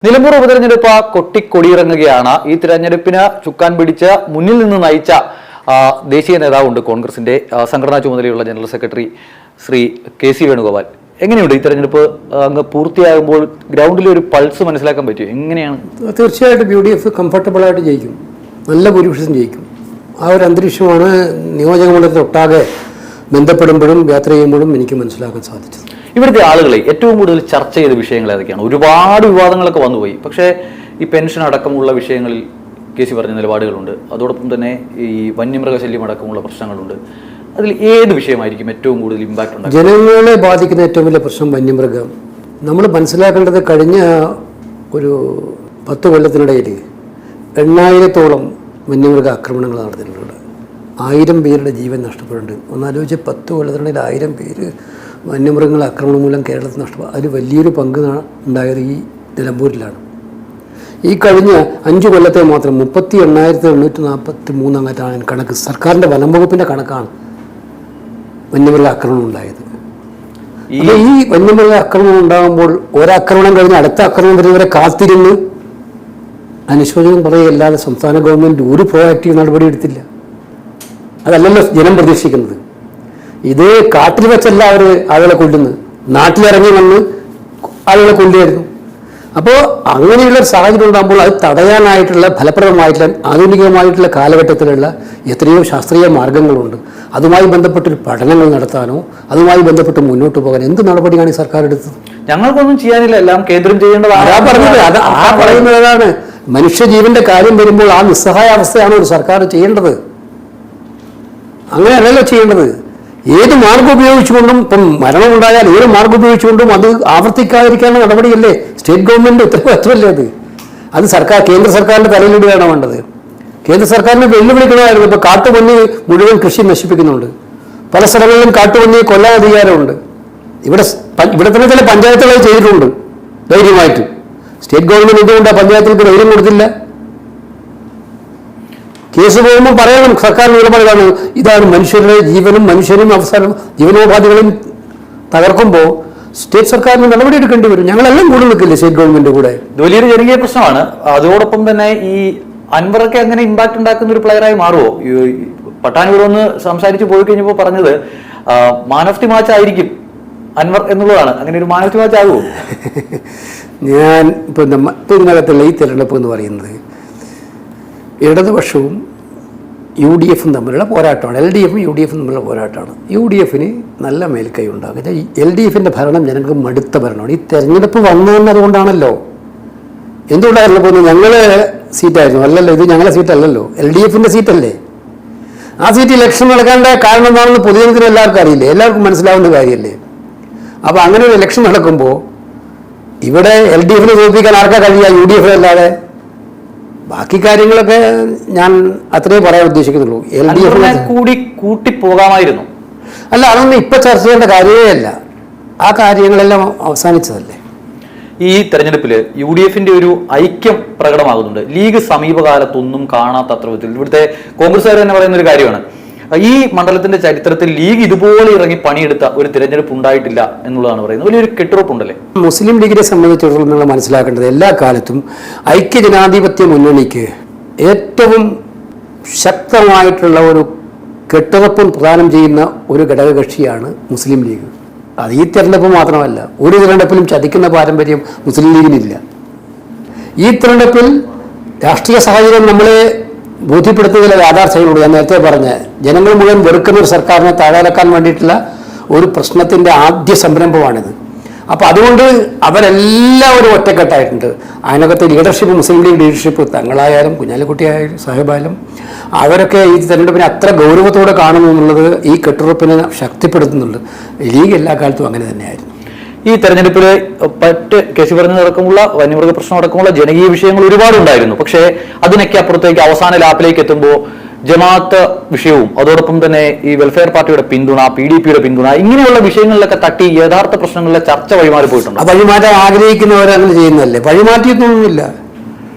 നിലമ്പൂർ ഉപതെരഞ്ഞെടുപ്പ് കൊട്ടിക്കൊടിയിറങ്ങുകയാണ്. ഈ തിരഞ്ഞെടുപ്പിന് ചുക്കാൻ പിടിച്ച് മുന്നിൽ നിന്ന് നയിച്ച ദേശീയ നേതാവുണ്ട്, കോൺഗ്രസിന്റെ സംഘടനാ ചുമതലയുള്ള general secretary Shri K C. Venugopal. എങ്ങനെയുണ്ട് ഈ തെരഞ്ഞെടുപ്പ് അങ്ങ് പൂർത്തിയാകുമ്പോൾ ഗ്രൗണ്ടിലെ ഒരു പൾസ് മനസ്സിലാക്കാൻ പറ്റുമോ? എങ്ങനെയാണ്? തീർച്ചയായിട്ടും UDF കംഫർട്ടബിൾ ആയിട്ട് ജയിക്കും, നല്ല ഭൂരിപക്ഷം ജയിക്കും. ആ ഒരു അന്തരീക്ഷമാണ് നിയോജക മണ്ഡലത്തിലൊട്ടാകെ ബന്ധപ്പെടുമ്പോഴും യാത്ര ചെയ്യുമ്പോഴും എനിക്ക് മനസ്സിലാക്കാൻ സാധിച്ചത്. ഇവിടുത്തെ ആളുകളെ ഏറ്റവും കൂടുതൽ ചർച്ച ചെയ്ത വിഷയങ്ങൾ ഏതൊക്കെയാണ്? ഒരുപാട് വിവാദങ്ങളൊക്കെ വന്നുപോയി. പക്ഷേ ഈ പെൻഷൻ അടക്കമുള്ള വിഷയങ്ങളിൽ കെ.സി. പറഞ്ഞ നിലപാടുകളുണ്ട്. അതോടൊപ്പം തന്നെ ഈ വന്യമൃഗശല്യം അടക്കമുള്ള പ്രശ്നങ്ങളുണ്ട്. അതിൽ ഏത് വിഷയമായിരിക്കും ഏറ്റവും കൂടുതൽ ഇമ്പാക്ട് ഉണ്ടാകും? ജനങ്ങളെ ബാധിക്കുന്ന ഏറ്റവും വലിയ പ്രശ്നം വന്യമൃഗം. നമ്മൾ മനസ്സിലാക്കേണ്ടത് കഴിഞ്ഞ ഒരു 10 കൊല്ലത്തിനിടയിൽ 8,000-ഓളം വന്യമൃഗ ആക്രമണങ്ങൾ നടന്നിട്ടുണ്ട്. 1000 പേരുടെ ജീവൻ നഷ്ടപ്പെട്ടിട്ടുണ്ട്. ഒന്നാലോചിച്ച് 10 കൊല്ലത്തിനിടയിൽ 1000 പേര് വന്യമൃഗങ്ങൾ ആക്രമണം മൂലം കേരളത്തിൽ നഷ്ടപ്പെട്ടു. അതിൽ വലിയൊരു പങ്ക് ഉണ്ടായത് ഈ നിലമ്പൂരിലാണ്. ഈ കഴിഞ്ഞ 5 കൊല്ലത്തെ മാത്രം 38,843 അങ്ങനെയാണ് കണക്ക്. സർക്കാരിൻ്റെ വനം വകുപ്പിൻ്റെ കണക്കാണ് വന്യമൃഗ ആക്രമണം ഉണ്ടായത്. ഈ വന്യമൃഗ ആക്രമണം ഉണ്ടാകുമ്പോൾ ഒരാക്രമണം കഴിഞ്ഞ് അടുത്ത ആക്രമണം വരുന്നവരെ കാത്തിരുന്ന് അനുശോചനം പറയുകയല്ലാതെ സംസ്ഥാന ഗവൺമെൻറ് ഒരു പ്രോആക്റ്റീവ് നടപടി എടുത്തില്ല. അതല്ലല്ലോ ജനം പ്രതീക്ഷിക്കുന്നത്. ഇത് കാട്ടിൽ വെച്ചല്ല അവർ ആളുകളെ കൊല്ലുന്നത്, നാട്ടിലിറങ്ങി വന്ന് ആളുകളെ കൊല്ലുമായിരുന്നു. അപ്പോൾ അങ്ങനെയുള്ള ഒരു സാഹചര്യം ഉണ്ടാകുമ്പോൾ അത് തടയാനായിട്ടുള്ള ഫലപ്രദമായിട്ടുള്ള ആധുനികമായിട്ടുള്ള കാലഘട്ടത്തിലുള്ള എത്രയോ ശാസ്ത്രീയ മാർഗങ്ങളുണ്ട്. അതുമായി ബന്ധപ്പെട്ടൊരു പഠനങ്ങൾ നടത്താനോ അതുമായി ബന്ധപ്പെട്ട് മുന്നോട്ട് പോകാൻ എന്ത് നടപടിയാണ് ഈ സർക്കാർ എടുത്തത്? ഞങ്ങൾക്കൊന്നും ചെയ്യാനില്ല, എല്ലാം കേന്ദ്രം ചെയ്യേണ്ടതാണ്. പറയുന്നതാണ് മനുഷ്യജീവന്റെ കാര്യം വരുമ്പോൾ ആ നിസ്സഹായ അവസ്ഥയാണ് ഒരു സർക്കാർ ചെയ്യേണ്ടത്. അങ്ങനെയല്ലല്ലോ ചെയ്യേണ്ടത്. ഏത് മാർഗം ഉപയോഗിച്ചുകൊണ്ടും, ഇപ്പം മരണമുണ്ടായാൽ ഏത് മാർഗം ഉപയോഗിച്ചുകൊണ്ടും അത് ആവർത്തിക്കാതിരിക്കാനുള്ള നടപടിയല്ലേ സ്റ്റേറ്റ് ഗവൺമെൻറ് ഉത്തരവാദിത്വമല്ലേ അത് സർക്കാർ കേന്ദ്ര സർക്കാരിൻ്റെ തലയിലിടുകയാണ് വേണ്ടത്. കേന്ദ്ര സർക്കാരിനെ വെല്ലുവിളിക്കണമായിരുന്നു. ഇപ്പോൾ കാട്ടുപന്നി മുഴുവൻ കൃഷി നശിപ്പിക്കുന്നുണ്ട്. പല സ്ഥലങ്ങളിലും കാട്ടുപന്നിയെ കൊല്ലാൻ അധികാരമുണ്ട്. ഇവിടെ തന്നെ ചില പഞ്ചായത്തുകൾ ചെയ്തിട്ടുണ്ട് ധൈര്യമായിട്ട്. സ്റ്റേറ്റ് ഗവൺമെൻറ് എന്തുകൊണ്ടാണ് പഞ്ചായത്തിലേക്ക് ധൈര്യം കൊടുത്തില്ല? കേസ് പോകുമ്പോൾ പറയണം സർക്കാരിന് നിലപാടാണ് ഇതാണ് മനുഷ്യരുടെ ജീവനും മനുഷ്യനും അവസാനം ജീവനോപാധികളും തകർക്കുമ്പോൾ സ്റ്റേറ്റ് സർക്കാരിന് നടപടി എടുക്കേണ്ടി വരും. ഞങ്ങളെല്ലാം കൂടെ നിൽക്കില്ലേ സ്റ്റേറ്റ് ഗവൺമെന്റ് കൂടെ? ഇത് വലിയൊരു ജനകീയ പ്രശ്നമാണ്. അതോടൊപ്പം തന്നെ ഈ അൻവറൊക്കെ അങ്ങനെ ഇമ്പാക്ട് ഉണ്ടാക്കുന്ന ഒരു പ്ലെയറായി മാറുമോ? പട്ടാനൂർ ഒന്ന് സംസാരിച്ച് പോയി കഴിഞ്ഞപ്പോൾ പറഞ്ഞത് മാൻ ഓഫ് ദി മാച്ച് ആയിരിക്കും അൻവർ എന്നുള്ളതാണ്. അങ്ങനെ ഒരു മാൻ ഓഫ് ദി മാച്ച് ആകുമോ? ഞാൻ ഇപ്പൊ ഇതിനകത്തുള്ള ഈ തെരഞ്ഞെടുപ്പ് എന്ന് പറയുന്നത് ഇടതുപക്ഷവും UDFും തമ്മിലുള്ള പോരാട്ടമാണ്. LDFും UDFും തമ്മിലുള്ള പോരാട്ടമാണ്. UDFിന് നല്ല മേൽക്കൈ ഉണ്ടാകും. LDFിൻ്റെ ഭരണം ജനങ്ങൾക്ക് മടുത്ത ഭരണമാണ്. ഈ തെരഞ്ഞെടുപ്പ് വന്നു തന്നെ അതുകൊണ്ടാണല്ലോ. എന്തുകൊണ്ടായിരുന്നു പോകുന്നത്? ഞങ്ങളെ സീറ്റായിരുന്നു അല്ലല്ലോ, ഇത് ഞങ്ങളെ സീറ്റല്ലല്ലോ, LDFിൻ്റെ സീറ്റല്ലേ. ആ സീറ്റ് ഇലക്ഷൻ നടക്കേണ്ട കാരണം എന്താണെന്ന് പൊതുജനത്തിന് എല്ലാവർക്കും അറിയില്ലേ, എല്ലാവർക്കും മനസ്സിലാവുന്ന കാര്യമല്ലേ. അപ്പോൾ അങ്ങനെ ഒരു ഇലക്ഷൻ നടക്കുമ്പോൾ ഇവിടെ LDFിനെ തോൽപ്പിക്കാൻ ആർക്കാ കഴിയുക? UDFിനല്ലാതെ. ബാക്കി കാര്യങ്ങളൊക്കെ ഞാൻ അത്രേ പറയാൻ ഉദ്ദേശിക്കുന്നുള്ളൂ. LDF കൂടി കൂട്ടി പോകാമായിരുന്നു. അല്ല, അതൊന്നും ഇപ്പൊ ചർച്ച ചെയ്യേണ്ട കാര്യമേ അല്ല. ആ കാര്യങ്ങളെല്ലാം അവസാനിച്ചതല്ലേ. ഈ തെരഞ്ഞെടുപ്പിൽ UDFിന്റെ ഒരു ഐക്യം പ്രകടമാകുന്നുണ്ട്. ലീഗ് സമീപകാലത്തൊന്നും കാണാത്ത അത്ര വിധത്തിൽ. ഇവിടുത്തെ കോൺഗ്രസ്സുകാർ തന്നെ പറയുന്ന ഒരു കാര്യമാണ്, ഈ മണ്ഡലത്തിന്റെ ചരിത്രത്തിൽ ലീഗ് ഇതുപോലെ ഇറങ്ങി പണിയെടുത്ത ഒരു തിരഞ്ഞെടുപ്പ് ഉണ്ടായിട്ടില്ല എന്നുള്ളതാണ് പറയുന്നത്. വലിയൊരു കെട്ടുറപ്പുണ്ടല്ലേ. മുസ്ലിം ലീഗിനെ സംബന്ധിച്ചിടത്തോളം നിങ്ങൾ മനസ്സിലാക്കേണ്ടത് എല്ലാ കാലത്തും ഐക്യജനാധിപത്യ മുന്നണിക്ക് ഏറ്റവും ശക്തമായിട്ടുള്ള ഒരു കെട്ടുറപ്പും പ്രദാനം ചെയ്യുന്ന ഒരു ഘടകകക്ഷിയാണ് മുസ്ലിം ലീഗ്. അത് ഈ തെരഞ്ഞെടുപ്പ് മാത്രമല്ല, ഒരു തെരഞ്ഞെടുപ്പിലും ചതിക്കുന്ന പാരമ്പര്യം മുസ്ലിം ലീഗിനില്ല. ഈ തെരഞ്ഞെടുപ്പിൽ രാഷ്ട്രീയ സാഹചര്യം നമ്മളെ ബോധ്യപ്പെടുത്തുന്നതിലെ യാഥാർത്ഥ്യങ്ങളോട് ഞാൻ നേരത്തെ പറഞ്ഞ ജനങ്ങൾ മുഴുവൻ വെറുക്കുന്ന ഒരു സർക്കാരിനെ താഴെയിറക്കാൻ വേണ്ടിയിട്ടുള്ള ഒരു പ്രശ്നത്തിൻ്റെ ആദ്യ സംരംഭമാണിത്. അപ്പോൾ അതുകൊണ്ട് അവരെല്ലാവരും ഒറ്റക്കെട്ടായിട്ടുണ്ട്. അതിനകത്ത് ലീഡർഷിപ്പ്, മുസ്ലിം ലീഗ് ലീഡർഷിപ്പ്, തങ്ങളായാലും കുഞ്ഞാലിക്കുട്ടിയായാലും സാഹിബായാലും അവരൊക്കെ ഈ തെരഞ്ഞെടുപ്പിനെ അത്ര ഗൗരവത്തോടെ കാണുന്നു എന്നുള്ളത് ഈ കെട്ടുറപ്പിനെ ശക്തിപ്പെടുത്തുന്നുണ്ട്. ലീഗ് എല്ലാ കാലത്തും അങ്ങനെ തന്നെയായിരുന്നു. ഈ തെരഞ്ഞെടുപ്പിൽ മറ്റ് കേസി പറഞ്ഞതടക്കമുള്ള വന്യമൃഗ പ്രശ്നം അടക്കമുള്ള ജനകീയ വിഷയങ്ങൾ ഒരുപാടുണ്ടായിരുന്നു. പക്ഷേ അതിനൊക്കെ അപ്പുറത്തേക്ക് അവസാന ലാപ്പിലേക്ക് എത്തുമ്പോൾ ജമാഅത്ത് വിഷയവും അതോടൊപ്പം തന്നെ ഈ വെൽഫെയർ പാർട്ടിയുടെ പിന്തുണ, PDPയുടെ പിന്തുണ, ഇങ്ങനെയുള്ള വിഷയങ്ങളിലൊക്കെ തട്ടി യഥാർത്ഥ പ്രശ്നങ്ങളിലെ ചർച്ച വഴിമാറി പോയിട്ടുണ്ട്. വഴിമാറ്റാൻ ആഗ്രഹിക്കുന്നവരങ്ങനെ ചെയ്യുന്നതല്ലേ. വഴിമാറ്റിയൊന്നുമില്ല.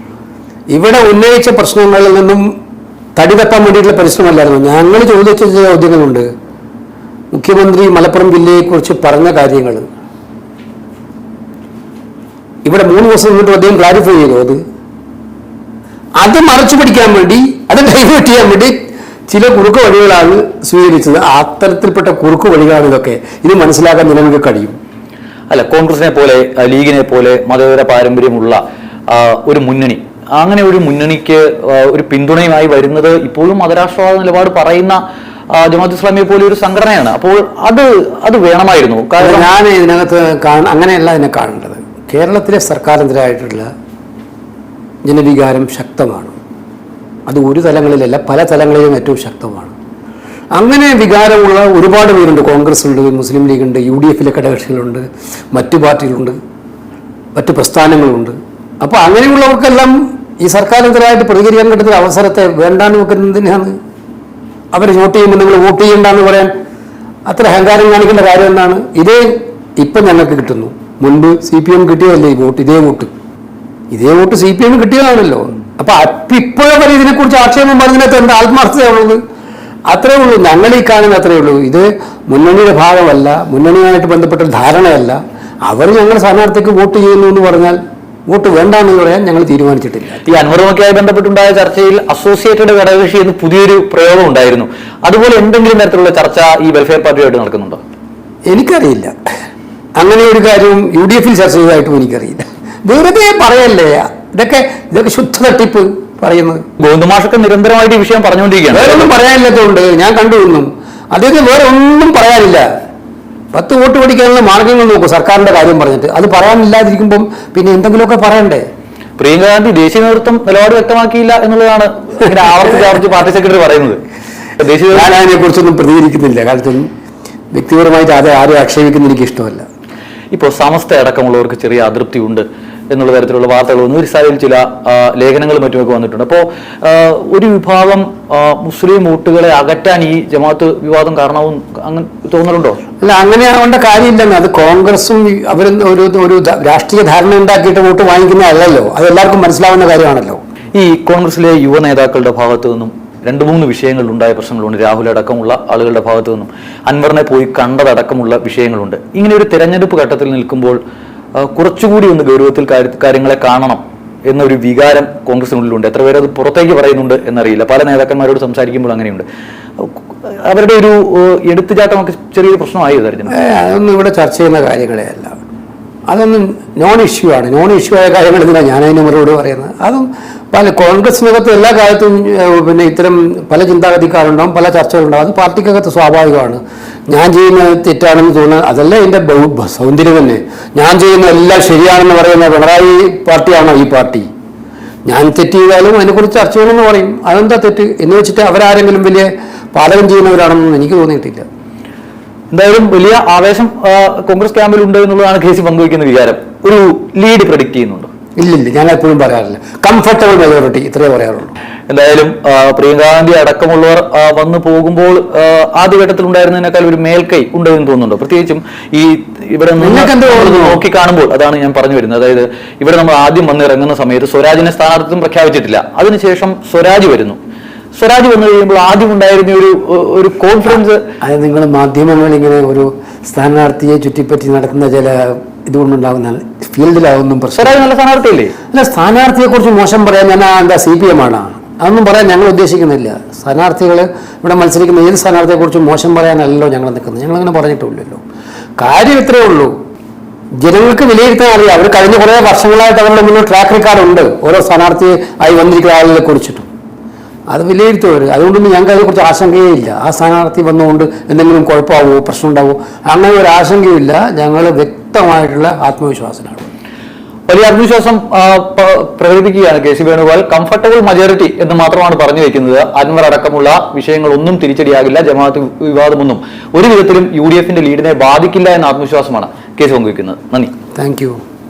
ഇവിടെ ഉന്നയിച്ച പ്രശ്നങ്ങളിൽ നിന്നും തടിതപ്പാൻ വേണ്ടിയിട്ടുള്ള പരിശ്രമമല്ലായിരുന്നു. ഞങ്ങൾ ചോദിച്ച ചോദ്യങ്ങളുണ്ട്. മുഖ്യമന്ത്രി മലപ്പുറം ജില്ലയെക്കുറിച്ച് പറഞ്ഞ കാര്യങ്ങൾ ഇവിടെ 3 ദിവസം നിന്നിട്ട് അദ്ദേഹം ക്ലാരിഫൈ ചെയ്തു അത് മറച്ചു പിടിക്കാൻ വേണ്ടി, അത് ഡൈവേർട്ട് ചെയ്യാൻ വേണ്ടി ചില കുറുക്ക് വഴികളാണ് സ്വീകരിച്ചത്. അത്തരത്തിൽപ്പെട്ട കുറുക്ക് വഴികളാണ് ഇതൊക്കെ. ഇത് മനസ്സിലാക്കാൻ നമുക്ക് കഴിയും. അല്ല, കോൺഗ്രസിനെ പോലെ ലീഗിനെ പോലെ മതേതര പാരമ്പര്യമുള്ള ഒരു മുന്നണി, അങ്ങനെ ഒരു മുന്നണിക്ക് ഒരു പിന്തുണയുമായി വരുന്നത് ഇപ്പോഴും മതരാഷ്ട്രവാദ നിലപാട് പറയുന്ന ജമാഅത്ത് ഇസ്ലാമിയെ പോലെ ഒരു സംഘടനയാണ്. അപ്പോൾ അത് വേണമായിരുന്നു. കാരണം ഞാൻ ഇതിനകത്ത് അങ്ങനെയല്ല ഇതിനെ കാണേണ്ടത്. കേരളത്തിലെ സർക്കാരിനെതിരായിട്ടുള്ള ജനവികാരം ശക്തമാണ്. അത് ഒരു തലങ്ങളിലല്ല, പല തലങ്ങളിലും ഏറ്റവും ശക്തമാണ്. അങ്ങനെ വികാരമുള്ള ഒരുപാട് പേരുണ്ട്. കോൺഗ്രസ് ഉണ്ട്, മുസ്ലിം ലീഗുണ്ട്, UDF-ലെ ഘടകകക്ഷികളുണ്ട്, മറ്റു പാർട്ടികളുണ്ട്, മറ്റു പ്രസ്ഥാനങ്ങളുണ്ട്. അപ്പോൾ അങ്ങനെയുള്ളവർക്കെല്ലാം ഈ സർക്കാരിനെതിരായിട്ട് പ്രതികരിക്കാൻ കിട്ടുന്ന അവസരത്തെ വേണ്ടാന്ന് വെക്കുന്നതിനാണ് അവർ വോട്ട് ചെയ്യുമ്പോൾ നിങ്ങൾ വോട്ട് ചെയ്യണ്ടെന്ന് പറയാൻ അത്ര അഹങ്കാരം കാണിക്കേണ്ട കാര്യം എന്താണ്? ഇതേ ഇപ്പം ഞങ്ങൾക്ക് കിട്ടുന്നു. മുൻപ് CPM കിട്ടിയതല്ലേ ഈ വോട്ട്? ഇതേ വോട്ട് CPM കിട്ടിയതാണല്ലോ. അപ്പൊ ഇപ്പോഴവർ ഇതിനെക്കുറിച്ച് ആക്ഷേപം പറഞ്ഞതിനകത്ത് എന്താ ആത്മാർത്ഥതയുള്ളത്? അത്രേ ഉള്ളൂ. ഞങ്ങൾ ഈ കാണുന്ന അത്രേ ഉള്ളൂ. ഇത് മുന്നണിയുടെ ഭാഗമല്ല, മുന്നണിയുമായിട്ട് ബന്ധപ്പെട്ട ധാരണയല്ല. അവർ ഞങ്ങൾ സ്ഥാനാർത്ഥിക്ക് വോട്ട് ചെയ്യുന്നു എന്ന് പറഞ്ഞാൽ വോട്ട് വേണ്ടാന്ന് പറയാൻ ഞങ്ങൾ തീരുമാനിച്ചിട്ടില്ല. ഈ അൻവറുമൊക്കെയായി ബന്ധപ്പെട്ടുണ്ടായ ചർച്ചയിൽ അസോസിയേറ്റഡ് ഘടകകക്ഷി എന്ന് പുതിയൊരു പ്രയോഗം ഉണ്ടായിരുന്നു. അതുപോലെ എന്തെങ്കിലും തരത്തിലുള്ള ചർച്ച ഈ വെൽഫെയർ പാർട്ടിയായിട്ട് നടക്കുന്നുണ്ടോ? എനിക്കറിയില്ല. അങ്ങനെ ഒരു കാര്യവും UDF-ൽ ചർച്ച ചെയ്തതായിട്ടും എനിക്കറിയില്ല. വെറുതെ പറയല്ലേ, ഇതൊക്കെ ശുദ്ധ തട്ടിപ്പ് പറയുന്നത്. ഗോവിന്ദമാഷൊക്കെ നിരന്തരമായിട്ട് ഈ വിഷയം പറഞ്ഞുകൊണ്ടിരിക്കുകയാണ്. വേറെ ഒന്നും പറയാനില്ലാത്തതുകൊണ്ട് ഞാൻ കണ്ടുവന്നു. അദ്ദേഹത്തിന് വേറെ ഒന്നും പറയാനില്ല. 10 വോട്ട് പിടിക്കാനുള്ള മാർഗങ്ങൾ നോക്കൂ സർക്കാരിന്റെ കാര്യം പറഞ്ഞിട്ട്. അത് പറയാനില്ലാതിരിക്കുമ്പം പിന്നെ എന്തെങ്കിലുമൊക്കെ പറയണ്ടേ? പ്രിയങ്ക ഗാന്ധി ദേശീയ നേതൃത്വം നിലപാട് വ്യക്തമാക്കിയില്ല എന്നുള്ളതാണ് ആവർത്തിച്ച് പാർട്ടി സെക്രട്ടറി പറയുന്നത്. ഞാൻ അതിനെക്കുറിച്ചൊന്നും പ്രതികരിക്കുന്നില്ല. കാലത്തൊന്നും വ്യക്തിപരമായിട്ട് ആരും ആക്ഷേപിക്കുന്ന എനിക്ക് ഇഷ്ടമല്ല. ഇപ്പോൾ സമസ്ത അടക്കമുള്ളവർക്ക് ചെറിയ അതൃപ്തി ഉണ്ട് എന്നുള്ള തരത്തിലുള്ള വാർത്തകൾ വന്നു. ഒരു സൈഡിൽ ചില ലേഖനങ്ങളും മറ്റുമൊക്കെ വന്നിട്ടുണ്ട്. അപ്പോൾ ഒരു വിഭാഗം മുസ്ലിം വോട്ടുകളെ അകറ്റാൻ ഈ ജമാഅത്ത് വിവാദം കാരണവും അങ്ങനെ തോന്നലുണ്ടോ? അല്ല, അങ്ങനെ ആവേണ്ട കാര്യമില്ലെന്ന്. അത് കോൺഗ്രസും അവരും ഒരു രാഷ്ട്രീയ ധാരണ ഉണ്ടാക്കിയിട്ട് വോട്ട് വാങ്ങിക്കുന്നതല്ലല്ലോ. അത് എല്ലാവർക്കും മനസ്സിലാവുന്ന കാര്യമാണല്ലോ. ഈ കോൺഗ്രസിലെ യുവ നേതാക്കളുടെ ഭാഗത്തു നിന്നും 2-3 വിഷയങ്ങളിലുണ്ടായ പ്രശ്നങ്ങളുണ്ട്. രാഹുൽ അടക്കമുള്ള ആളുകളുടെ ഭാഗത്തു നിന്നും അൻവറിനെ പോയി കണ്ടതടക്കമുള്ള വിഷയങ്ങളുണ്ട്. ഇങ്ങനെ ഒരു തെരഞ്ഞെടുപ്പ് ഘട്ടത്തിൽ നിൽക്കുമ്പോൾ കുറച്ചുകൂടി ഒന്ന് ഗൗരവത്തിൽ കാര്യങ്ങളെ കാണണം എന്നൊരു വികാരം കോൺഗ്രസിനുള്ളിലുണ്ട്. എത്ര പേര് അത് പുറത്തേക്ക് പറയുന്നുണ്ട് എന്നറിയില്ല. പല നേതാക്കന്മാരോട് സംസാരിക്കുമ്പോൾ അങ്ങനെയുണ്ട്. അവരുടെ ഒരു എടുത്തുചാട്ടമൊക്കെ ചെറിയൊരു പ്രശ്നമായി തെരഞ്ഞെടുപ്പ്. അതൊന്നും ഇവിടെ ചർച്ച ചെയ്യുന്ന കാര്യങ്ങളെ അല്ല. അതൊന്നും നോൺ ഇഷ്യൂ ആണ്. നോൺ ഇഷ്യൂ ആയ കാര്യങ്ങൾ എന്തിനാണ് ഞാൻ അതിന് മറുപടി പറയുന്നത്? അതും പല കോൺഗ്രസിനകത്ത് എല്ലാ കാലത്തും പിന്നെ ഇത്തരം പല ചിന്താഗതിക്കാരുണ്ടാവും, പല ചർച്ചകളുണ്ടാവും. അത് പാർട്ടിക്കകത്ത് സ്വാഭാവികമാണ്. ഞാൻ ചെയ്യുന്നത് തെറ്റാണെന്ന് തോന്നുന്നത് അതല്ല എൻ്റെ സൗന്ദര്യം തന്നെ. ഞാൻ ചെയ്യുന്ന എല്ലാം ശരിയാണെന്ന് പറയുന്ന പിണറായി പാർട്ടിയാണോ ഈ പാർട്ടി? ഞാൻ തെറ്റ് ചെയ്താലും അതിനെക്കുറിച്ച് ചർച്ച ചെയ്യണമെന്ന് പറയും. അതെന്താ തെറ്റ് എന്ന് വെച്ചിട്ട് അവരാരെങ്കിലും വലിയ പാലകം ചെയ്യുന്നവരാണെന്നൊന്നും എനിക്ക് തോന്നിയിട്ടില്ല. എന്തായാലും വലിയ ആവേശം കോൺഗ്രസ് ക്യാമ്പിൽ ഉണ്ട് എന്നുള്ളതാണ് കേസി പങ്കുവയ്ക്കുന്ന വികാരം. ഒരു ലീഡ് പ്രഡിക്റ്റ് ചെയ്യുന്നുണ്ടോ? ഇല്ലില്ല, ഞാൻ എപ്പോഴും പറയാറില്ല. കംഫർട്ടബിൾ മെജോറിറ്റി ഇത്രയേ പറയാറുള്ളൂ. എന്തായാലും പ്രിയങ്ക ഗാന്ധി അടക്കമുള്ളവർ വന്നു പോകുമ്പോൾ ആദ്യഘട്ടത്തിൽ ഉണ്ടായിരുന്നതിനേക്കാൾ ഒരു മേൽക്കൈ ഉണ്ടെന്ന് തോന്നുന്നുണ്ടോ? പ്രത്യേകിച്ചും ഈ ഇവിടെ നോക്കി കാണുമ്പോൾ അതാണ് ഞാൻ പറഞ്ഞു വരുന്നത്. അതായത് ഇവിടെ നമ്മൾ ആദ്യം വന്നിറങ്ങുന്ന സമയത്ത് സ്വരാജിനെ സ്ഥാനാർത്ഥിത്വം പ്രഖ്യാപിച്ചിട്ടില്ല. അതിനുശേഷം സ്വരാജ് വരുന്നു. സ്വരാജ് വന്നു കഴിയുമ്പോൾ ആദ്യം ഉണ്ടായിരുന്ന ഒരു കോൺഫിഡൻസ്. അത് നിങ്ങൾ മാധ്യമങ്ങൾ ഇങ്ങനെ ഒരു സ്ഥാനാർത്ഥിയെ ചുറ്റിപ്പറ്റി നടത്തുന്ന ചില ഇതുകൊണ്ടുണ്ടാകുന്ന ഫീൽഡിലാവുന്നും സ്വരാജ് നല്ല സ്ഥാനാർത്ഥിയല്ലേ? അല്ല, സ്ഥാനാർത്ഥിയെ കുറിച്ച് മോശം പറയാൻ ഞാൻ എന്താ CPM ആണ്? അതൊന്നും പറയാൻ ഞങ്ങൾ ഉദ്ദേശിക്കുന്നില്ല. സ്ഥാനാർത്ഥികൾ ഇവിടെ മത്സരിക്കുന്ന ഏത് സ്ഥാനാർത്ഥിയെക്കുറിച്ചും മോശം പറയാനല്ലോ ഞങ്ങൾ നിൽക്കുന്നത്. ഞങ്ങളങ്ങനെ പറഞ്ഞിട്ടില്ലല്ലോ. കാര്യം ഇത്രയേ ഉള്ളൂ. ജനങ്ങൾക്ക് വിലയിരുത്താൻ അറിയാം. അവർ കഴിഞ്ഞ കുറേ വർഷങ്ങളായിട്ട് അവരുടെ മുന്നിൽ ട്രാക്ക് റെക്കോർഡ് ഉണ്ട് ഓരോ സ്ഥാനാർത്ഥിയെ ആയി വന്നിരിക്കുന്ന ആളുകളെ കുറിച്ചിട്ടും. അത് വിലയിരുത്തുവർ. അതുകൊണ്ടൊന്നും ഞങ്ങൾക്ക് അതിനെക്കുറിച്ച് ആശങ്കയേ ഇല്ല. ആ സ്ഥാനാർത്ഥി വന്നുകൊണ്ട് എന്തെങ്കിലും കുഴപ്പമാവോ പ്രശ്നം ഉണ്ടാവോ അങ്ങനെ ഒരു ആശങ്കയുമില്ല. ഞങ്ങൾ വ്യക്തമായിട്ടുള്ള ആത്മവിശ്വാസമാണ്. വലിയ ആത്മവിശ്വാസം പ്രകടിപ്പിക്കുകയാണ് KC വേണുഗോപാൽ. കംഫർട്ടബിൾ മജോറിറ്റി എന്ന് മാത്രമാണ് പറഞ്ഞു വെക്കുന്നത്. അൻവർ അടക്കമുള്ള വിഷയങ്ങളൊന്നും തിരിച്ചടിയാകില്ല. ജമാഅത്ത് വിവാദമൊന്നും ഒരു വിധത്തിലും UDF-ന്റെ ലീഡിനെ ബാധിക്കില്ല എന്ന ആത്മവിശ്വാസമാണ് KC പങ്കുവയ്ക്കുന്നത്. നന്ദി. Thank you.